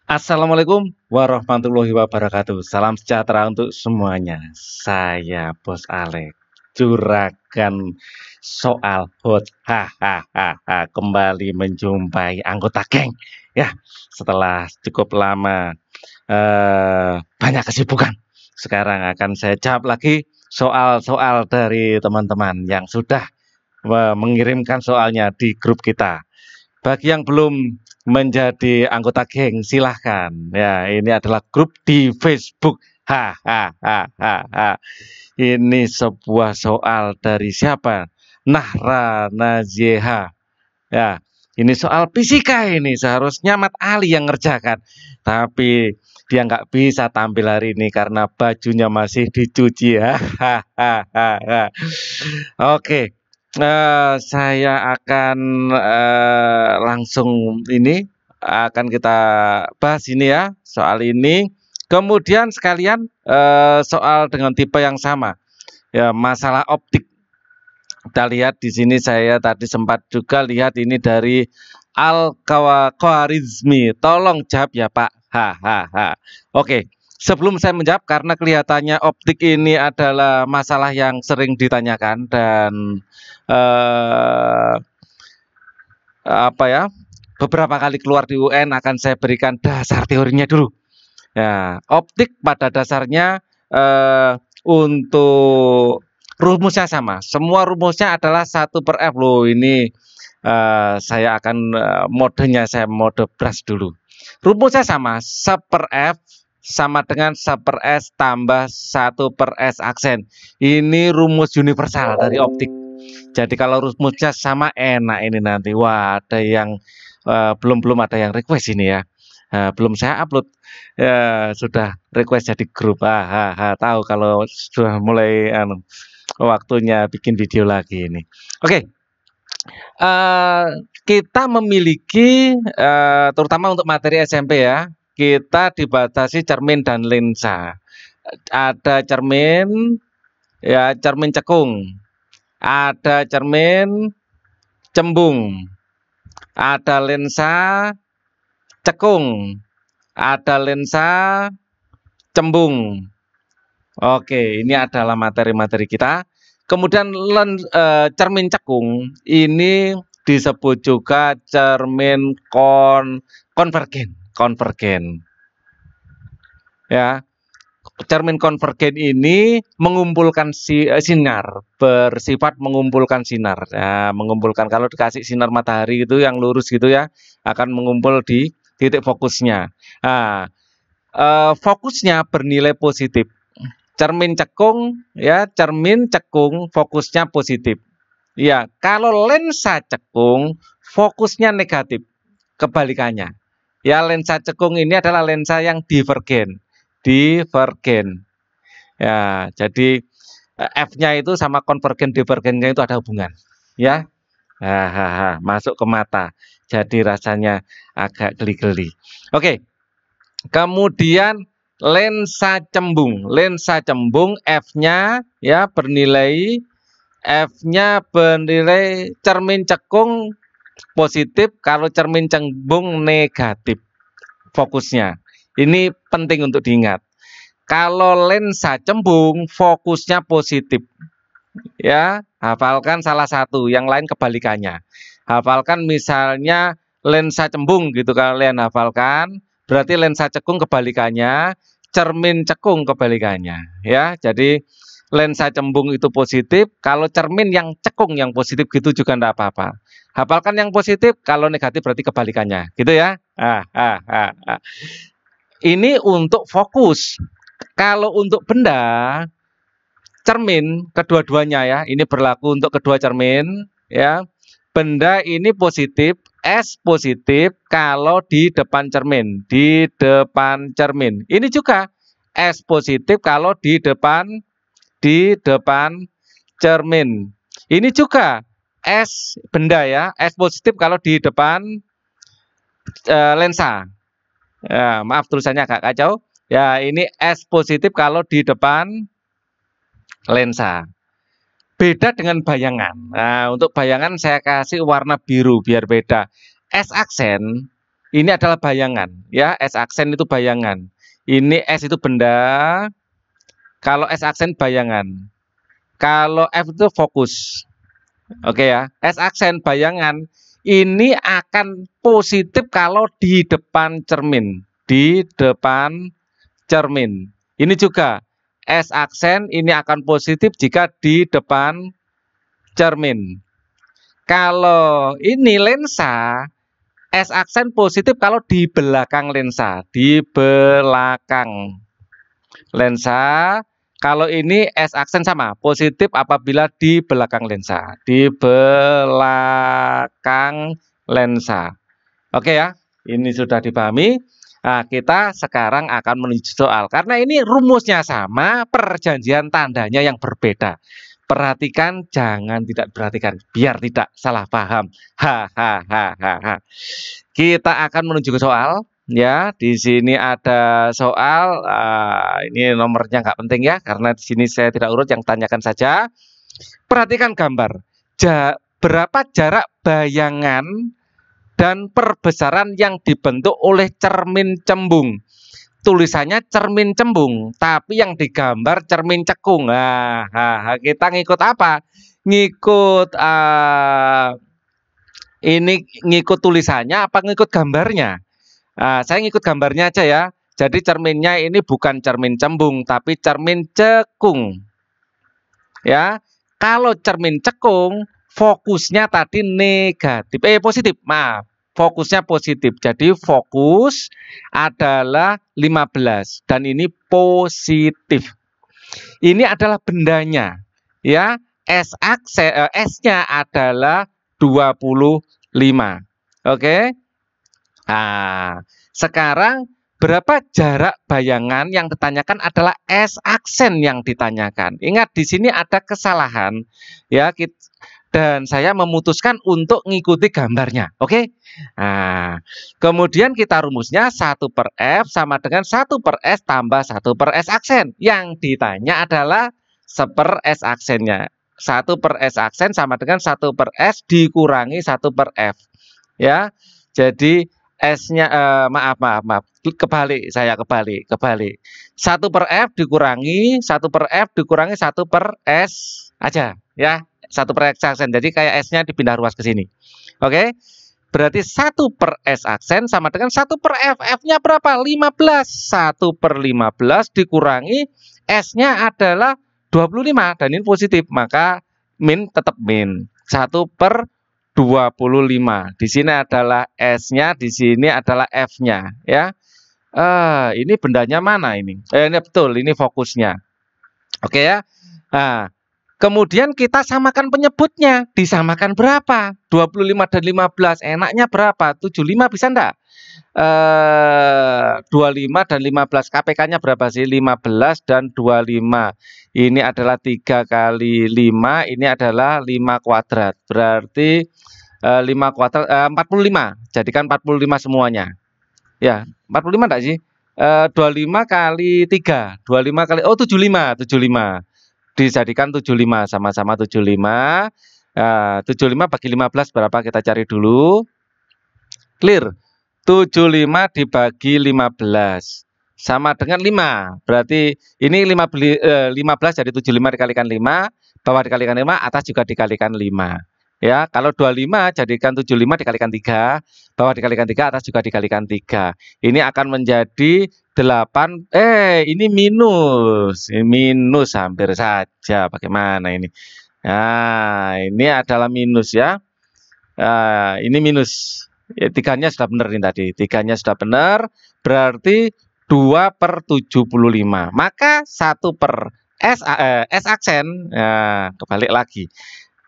Assalamualaikum warahmatullahi wabarakatuh. Salam sejahtera untuk semuanya. Saya Bos Alek, juragan soal hot. Hahaha. Kembali menjumpai anggota geng. Ya, setelah cukup lama banyak kesibukan. Sekarang akan saya jawab lagi soal-soal dari teman-teman yang sudah mengirimkan soalnya di grup kita. Bagi yang belum menjadi anggota geng, silahkan. Ya, ini adalah grup di Facebook. Hahaha. Ini sebuah soal dari siapa? Nahra Nazieha. Ya, ini soal fisika ini. Seharusnya Mat Ali yang ngerjakan. Tapi dia nggak bisa tampil hari ini karena bajunya masih dicuci. Hahaha. Oke. Saya akan langsung ini akan kita bahas ini ya soal ini. Kemudian sekalian soal dengan tipe yang sama ya masalah optik. Kita lihat di sini saya tadi sempat juga lihat ini dari Al-Khwarizmi. Tolong jawab ya Pak. Hahaha. Oke. Sebelum saya menjawab, karena kelihatannya optik ini adalah masalah yang sering ditanyakan dan apa ya, beberapa kali keluar di UN akan saya berikan dasar teorinya dulu. Ya, optik pada dasarnya untuk rumusnya sama. Semua rumusnya adalah 1/F loh. Ini saya akan modenya saya mode brush dulu. Rumusnya sama, 1/F sama dengan 1/S tambah 1/S aksen. Ini rumus universal dari optik. Jadi kalau rumusnya sama enak ini nanti. Wah, ada yang belum ada yang request ini ya. Belum saya upload. Ya, sudah request jadi grup. Tahu kalau sudah mulai waktunya bikin video lagi ini. Oke. Kita memiliki terutama untuk materi SMP ya, kita dibatasi cermin dan lensa. Ada cermin ya, cermin cekung. Ada cermin cembung. Ada lensa cekung. Ada lensa cembung. Oke, ini adalah materi-materi kita. Kemudian cermin cekung ini disebut juga cermin konvergen. Ya, cermin konvergen ini mengumpulkan sinar, bersifat mengumpulkan sinar. Ya, mengumpulkan kalau dikasih sinar matahari itu yang lurus gitu ya, akan mengumpul di titik fokusnya. Nah, fokusnya bernilai positif. Cermin cekung ya, cermin cekung fokusnya positif. Ya, kalau lensa cekung fokusnya negatif, kebalikannya. Ya, lensa cekung ini adalah lensa yang divergen. Ya, jadi F-nya itu sama konvergen divergennya itu ada hubungan. Ya. Masuk ke mata. Jadi rasanya agak geli-geli. Oke. Kemudian lensa cembung F-nya ya bernilai cermin cekung positif, kalau cermin cembung negatif fokusnya. Ini penting untuk diingat. Kalau lensa cembung fokusnya positif. Ya, hafalkan salah satu, yang lain kebalikannya. Hafalkan misalnya lensa cembung gitu, kalian hafalkan. Berarti lensa cekung kebalikannya, cermin cekung kebalikannya. Ya, jadi lensa cembung itu positif, kalau cermin yang cekung yang positif gitu juga enggak apa-apa. Hafalkan yang positif, kalau negatif berarti kebalikannya. Gitu ya. Ini untuk fokus. Kalau untuk benda, cermin kedua-duanya ya, ini berlaku untuk kedua cermin ya. Benda ini positif, S positif kalau di depan cermin, Ini juga S positif kalau di depan cermin. Ini juga S benda ya, S positif kalau di depan lensa. Ya, maaf tulisannya agak kacau. Ya, ini S positif kalau di depan lensa. Beda dengan bayangan. Nah, untuk bayangan saya kasih warna biru biar beda. S aksen ini adalah bayangan, ya. S aksen itu bayangan. Ini S itu benda. Kalau S aksen bayangan. Kalau F itu fokus. Oke ya. S aksen bayangan ini akan positif kalau di depan cermin. Di depan cermin. Ini juga S aksen ini akan positif jika di depan cermin. Kalau ini lensa, S aksen positif kalau di belakang lensa, di belakang lensa. Kalau ini S aksen sama, positif apabila di belakang lensa, di belakang lensa. Oke ya, ini sudah dipahami. Nah, kita sekarang akan menuju soal. Karena ini rumusnya sama, perjanjian tandanya yang berbeda. Perhatikan, jangan tidak perhatikan, biar tidak salah paham. Hahaha. Kita akan menuju ke soal. Ya, di sini ada soal. Ini nomornya nggak penting ya, karena di sini saya tidak urut, yang tanyakan saja. Perhatikan gambar. Berapa jarak bayangan dan perbesaran yang dibentuk oleh cermin cembung. Tulisannya cermin cembung, tapi yang digambar cermin cekung. Nah, kita ngikut apa? Ngikut ini ngikut tulisannya apa ngikut gambarnya? Saya ngikut gambarnya aja ya. Jadi cerminnya ini bukan cermin cembung, tapi cermin cekung. Ya, kalau cermin cekung, fokusnya tadi negatif, positif, maaf. Fokusnya positif. Jadi fokus adalah 15 dan ini positif. Ini adalah bendanya. Ya, S aksen S-nya adalah 25. Oke. Nah, sekarang berapa jarak bayangan yang ditanyakan adalah S aksen yang ditanyakan. Ingat di sini ada kesalahan ya, dan saya memutuskan untuk ngikuti gambarnya. Oke. Nah, kemudian kita rumusnya 1/F sama dengan 1/S tambah 1/S aksen. Yang ditanya adalah 1/S aksennya. 1/S aksen sama dengan 1/S dikurangi 1/F. Ya. Jadi S-nya maaf. Kebalik, saya kebalik. 1/F dikurangi 1/F dikurangi 1/S aja ya. 1/S aksen. Jadi kayak S-nya dipindah ruas ke sini. Oke. Berarti 1/S aksen sama dengan 1/F. F-nya berapa? 15. 1/15 dikurangi S-nya adalah 25 dan ini positif, maka min tetap min. 1/25. Di sini adalah S-nya, di sini adalah F-nya ya. Ini bendanya mana ini? Ini betul, ini fokusnya. Oke ya. Nah, kemudian kita samakan penyebutnya. Disamakan berapa? 25 dan 15. Enaknya berapa? 75 bisa enggak? 25 dan 15. KPK-nya berapa sih? 15 dan 25. Ini adalah 3 kali 5. Ini adalah 5 kuadrat. Berarti 5 kuadrat 45. Jadikan 45 semuanya. Ya, 45 enggak sih? 25 kali 3. 25 kali 75. Dijadikan 75, sama-sama 75. 75 bagi 15 berapa? Kita cari dulu. Clear. 75 dibagi 15 sama dengan 5. Berarti ini 15 jadi 75 dikalikan 5, bawah dikalikan 5, atas juga dikalikan 5. Ya, kalau 25 jadikan 75 dikalikan 3, bawah dikalikan 3, atas juga dikalikan 3. Ini akan menjadi 8. Ini minus. Ini minus hampir saja. Bagaimana ini? Nah, ini adalah minus ya. Ini minus. Ya, 3-nya sudah benar ini tadi. 3-nya sudah benar. Berarti 2/75. Maka 1/S aksen. Nah, kebalik lagi.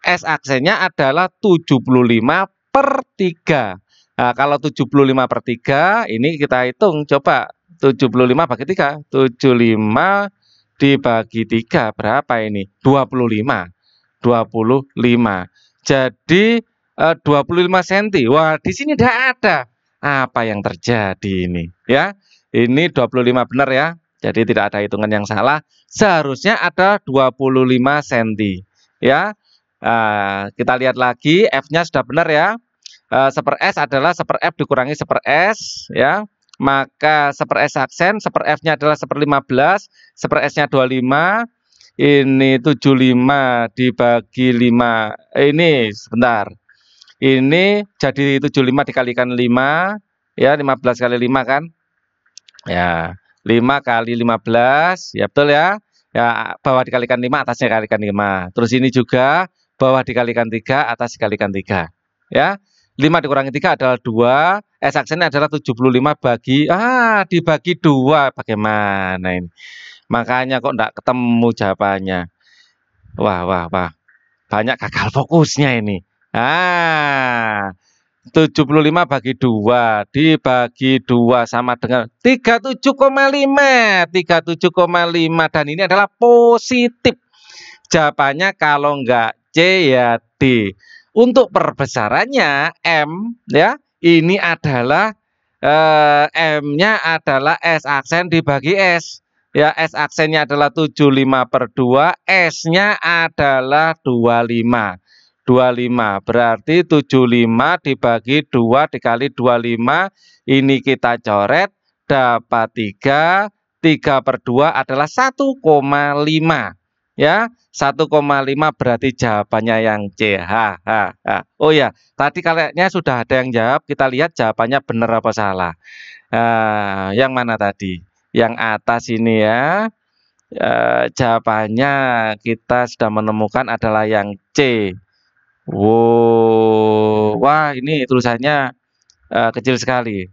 S aksennya adalah 75/3. Nah, kalau 75/3 ini kita hitung, coba 75 bagi 3. 75 dibagi 3 berapa ini? 25. 25. Jadi 25 cm. Wah, di sini tidak ada. Apa yang terjadi ini? Ya, ini 25 benar ya. Jadi tidak ada hitungan yang salah. Seharusnya ada 25 cm. Ya. Kita lihat lagi, F-nya sudah benar ya. Seper S adalah seper F dikurangi seper S, ya. Maka seper S aksen, seper F-nya adalah seper 15, seper S-nya 25. Ini 75 dibagi 5. Ini sebentar. Ini jadi 75 dikalikan 5, ya, 15 kali 5 kan? Ya, 5 kali 15, ya betul ya. Ya, bawah dikalikan 5, atasnya dikalikan 5. Terus ini juga bawah dikalikan 3, atas dikalikan 3. Ya. 5 dikurangi 3 adalah 2. S aksennya adalah 75 dibagi 2. Bagaimana ini? Makanya kok enggak ketemu jawabannya. Wah. Banyak gagal fokusnya ini. 75 bagi 2 dibagi 2 sama dengan 37,5. 37,5 dan ini adalah positif. Jawabannya kalau enggak C ya D. Untuk perbesarannya M, ya, ini adalah M-nya adalah S aksen dibagi S. Ya, S aksennya adalah 75/2, S-nya adalah 25. 25 berarti 75 dibagi 2 dikali 25, ini kita coret dapat 3. 3/2 adalah 1,5. Ya, 1,5 berarti jawabannya yang C. Oh ya, tadi kayaknya sudah ada yang jawab. Kita lihat jawabannya benar apa salah. Yang mana tadi? Yang atas ini ya. Jawabannya kita sudah menemukan adalah yang C. Wow, wah ini tulisannya kecil sekali.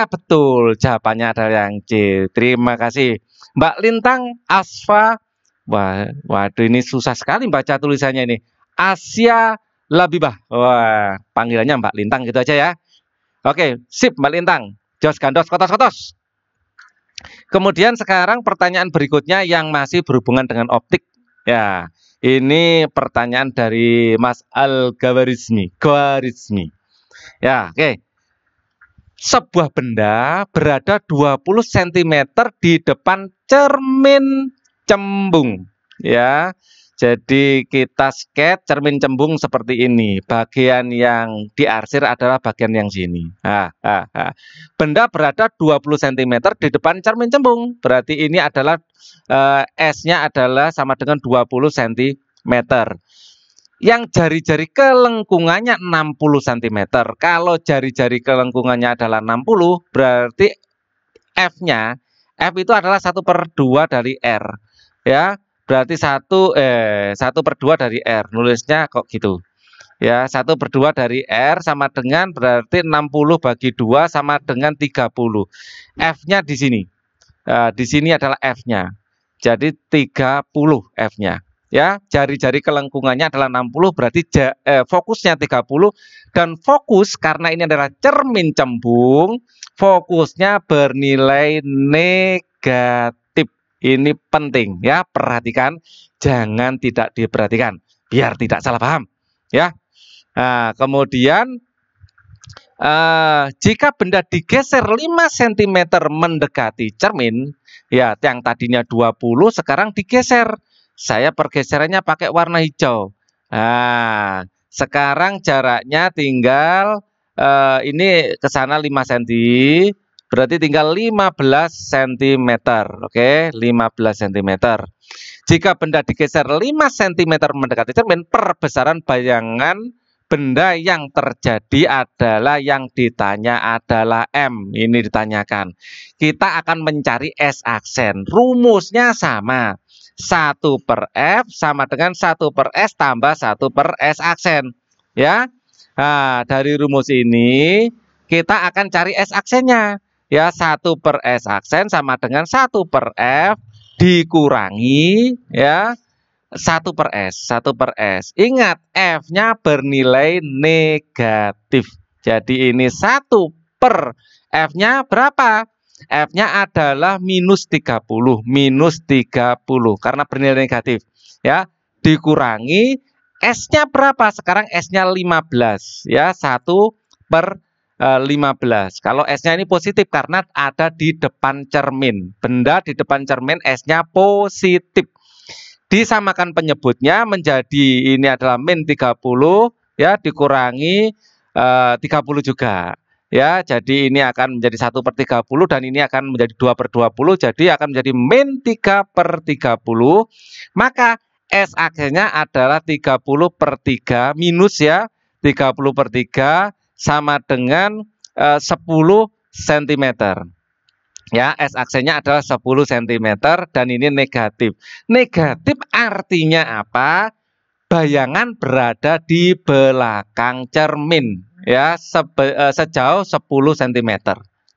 Betul, jawabannya adalah yang C. Terima kasih Mbak Lintang Asfa. Waduh ini susah sekali baca tulisannya ini. Asia Labibah. Wah, panggilannya Mbak Lintang gitu aja ya. Oke, sip Mbak Lintang. Jos gandos kotos-kotos. Kemudian sekarang pertanyaan berikutnya yang masih berhubungan dengan optik. Ya, ini pertanyaan dari Mas Al-Gawarizmi. Ya, oke. Sebuah benda berada 20 cm di depan cermin cembung. Ya, jadi kita sketch cermin cembung seperti ini. Bagian yang diarsir adalah bagian yang sini. Benda berada 20 cm di depan cermin cembung. Berarti ini adalah S-nya adalah sama dengan 20 cm. Yang jari-jari kelengkungannya 60 cm. Kalau jari-jari kelengkungannya adalah 60, berarti F-nya, F itu adalah 1/2 dari R. Ya, berarti 1/2 dari R. Nulisnya kok gitu. Ya, 1/2 dari R sama dengan berarti 60 bagi 2 sama dengan 30. F-nya di sini. Di sini adalah F-nya. Jadi 30 F-nya. Ya, jari-jari kelengkungannya adalah 60, berarti fokusnya 30, dan fokus karena ini adalah cermin cembung, fokusnya bernilai negatif. Ini penting ya, perhatikan, jangan tidak diperhatikan biar tidak salah paham ya. Nah, kemudian jika benda digeser 5 cm mendekati cermin, ya, yang tadinya 20 sekarang digeser. Saya pergeserannya pakai warna hijau. Nah, sekarang jaraknya tinggal ini ke sana 5 cm, berarti tinggal 15 cm. Oke, 15 cm. Jika benda digeser 5 cm mendekati cermin, perbesaran bayangan benda yang terjadi adalah yang ditanya adalah M. Ini ditanyakan. Kita akan mencari S aksen. Rumusnya sama. 1/F sama dengan 1/S tambah 1/S aksen. Ya. Nah, dari rumus ini kita akan cari S aksennya. Ya, 1/S aksen sama dengan 1/F dikurangi ya 1/S. Ingat, F-nya bernilai negatif. Jadi ini 1/F-nya berapa? F-nya adalah -30, karena bernilai negatif. Ya, dikurangi S-nya berapa? Sekarang S-nya 15, ya, 1/15. Kalau S-nya ini positif karena ada di depan cermin. Benda di depan cermin S-nya positif. Disamakan penyebutnya menjadi ini adalah -30, ya dikurangi 30 juga. Ya, jadi ini akan menjadi 1/30 dan ini akan menjadi 2/20, jadi akan menjadi min 3/30. Maka S aksennya adalah 30/3 minus ya, 30/3 sama dengan 10 cm. Ya, S aksennya adalah 10 cm dan ini negatif. Negatif artinya apa? Bayangan berada di belakang cermin ya, sejauh 10 cm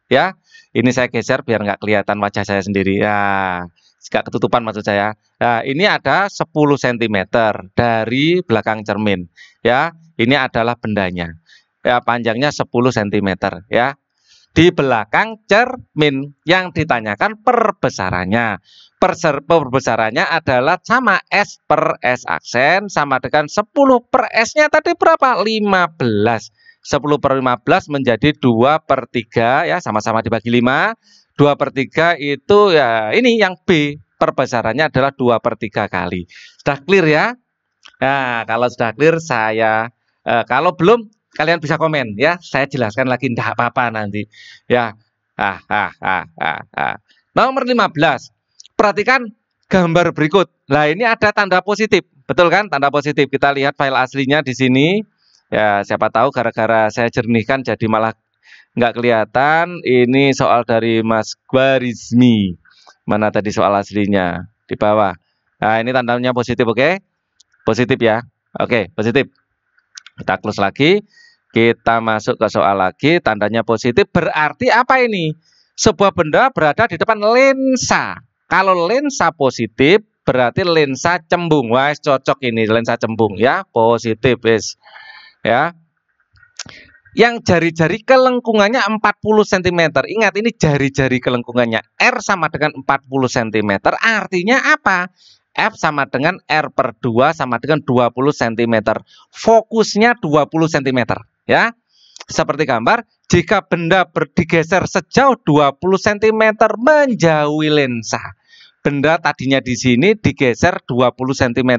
ya. Ini saya geser biar nggak kelihatan wajah saya sendiri ya, nggak ketutupan maksud saya. Nah, ini ada 10 cm dari belakang cermin ya. Ini adalah bendanya ya, panjangnya 10 cm ya, di belakang cermin. Yang ditanyakan perbesarannya. Perbesarannya adalah sama S per S aksen sama dengan 10 per S-nya tadi berapa? 15. 10/15 menjadi 2/3 ya, sama-sama dibagi 5. 2/3 itu ya ini yang B. Perbesarannya adalah 2/3 kali. Sudah clear ya? Nah, kalau sudah clear saya kalau belum kalian bisa komen ya. Saya jelaskan lagi enggak apa-apa nanti. Ya. Nomor 15. Perhatikan gambar berikut. Nah, ini ada tanda positif. Betul kan? Tanda positif. Kita lihat file aslinya di sini. Ya, siapa tahu gara-gara saya jernihkan jadi malah nggak kelihatan. Ini soal dari Mas Gwarizmi. Mana tadi soal aslinya? Di bawah. Nah, ini tandanya positif, oke? Positif ya. Oke, positif. Kita close lagi. Kita masuk ke soal lagi. Tandanya positif berarti apa ini? Sebuah benda berada di depan lensa. Kalau lensa positif berarti lensa cembung. Wah, cocok ini lensa cembung ya, positif wis. Ya. Yang jari-jari kelengkungannya 40 cm. Ingat ini jari-jari kelengkungannya. R sama dengan 40 cm. Artinya apa? F sama dengan R/2 sama dengan 20 cm. Fokusnya 20 cm ya. Seperti gambar, jika benda digeser sejauh 20 cm menjauhi lensa. Benda tadinya di sini digeser 20 cm.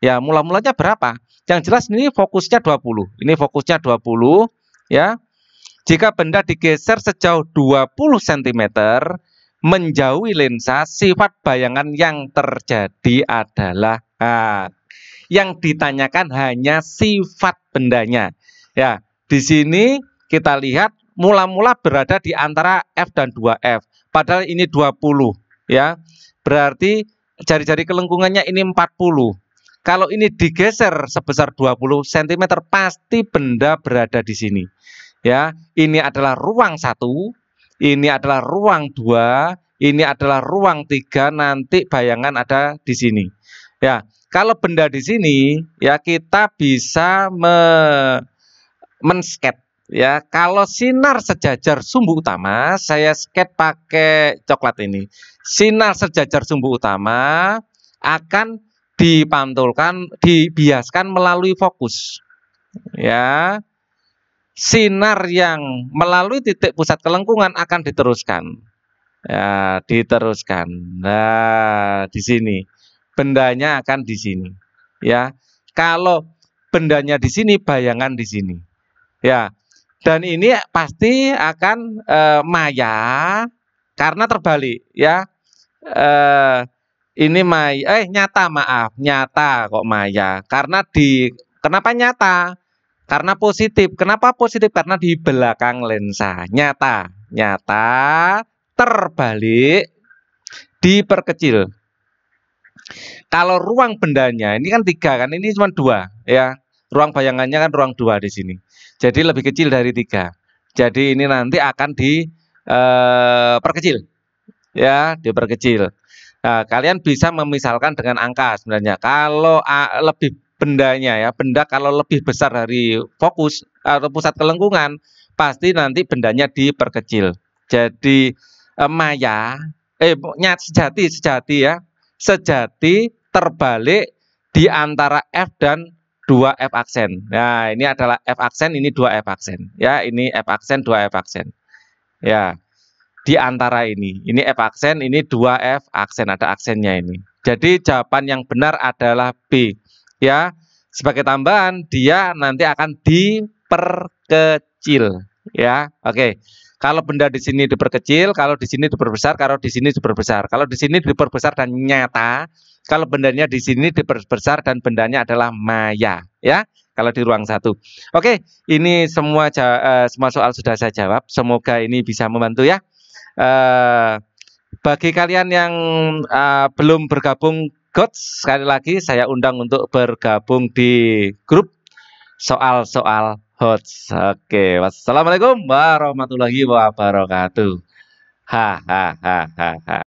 Ya, mula-mulanya berapa? Yang jelas ini fokusnya 20. Ini fokusnya 20 ya. Jika benda digeser sejauh 20 cm menjauhi lensa, sifat bayangan yang terjadi adalah yang ditanyakan hanya sifat bendanya. Ya, di sini kita lihat mula-mula berada di antara F dan 2F. Padahal ini 20 ya. Berarti jari-jari kelengkungannya ini 40. Kalau ini digeser sebesar 20 cm pasti benda berada di sini. Ya, ini adalah ruang 1, ini adalah ruang 2, ini adalah ruang 3, nanti bayangan ada di sini. Ya, kalau benda di sini ya kita bisa men-sketch ya. Kalau sinar sejajar sumbu utama, saya sketch pakai coklat ini. Sinar sejajar sumbu utama akan dipantulkan, dibiaskan melalui fokus. Ya. Sinar yang melalui titik pusat kelengkungan akan diteruskan. Ya, diteruskan. Nah, di sini. Bendanya akan di sini. Ya. Kalau bendanya di sini, bayangan di sini. Ya. Dan ini pasti akan maya karena terbalik ya. Ini maya nyata, maaf, nyata kok maya. Karena kenapa nyata? Karena positif. Kenapa positif? Karena di belakang lensa. Nyata terbalik diperkecil. Kalau ruang bendanya ini kan 3 kan, ini cuma 2 ya. Ruang bayangannya kan ruang 2 di sini. Jadi lebih kecil dari 3. Jadi ini nanti akan diperkecil. Ya, diperkecil. Nah, kalian bisa memisalkan dengan angka sebenarnya. Kalau lebih bendanya ya, benda kalau lebih besar dari fokus atau pusat kelengkungan, pasti nanti bendanya diperkecil. Jadi sejati ya. Sejati terbalik di antara F dan 2F aksen. Nah, ini adalah F aksen, ini 2F aksen. Ya, ini F aksen, 2F aksen. Ya, di antara ini F aksen, ini 2F aksen, ada aksennya ini. Jadi jawaban yang benar adalah B. Ya, Sebagai tambahan, dia nanti akan diperkecil, ya. Oke. Kalau benda di sini diperkecil, kalau di sini diperbesar, kalau di sini diperbesar. Kalau di sini diperbesar dan nyata, kalau bendanya di sini diperbesar dan bendanya adalah maya, ya. Kalau di ruang satu. Oke, ini semua soal sudah saya jawab. Semoga ini bisa membantu ya. Bagi kalian yang belum bergabung Coach, sekali lagi saya undang untuk bergabung di grup soal-soal HOTS. Oke, wassalamualaikum warahmatullahi wabarakatuh. Ha ha ha ha ha.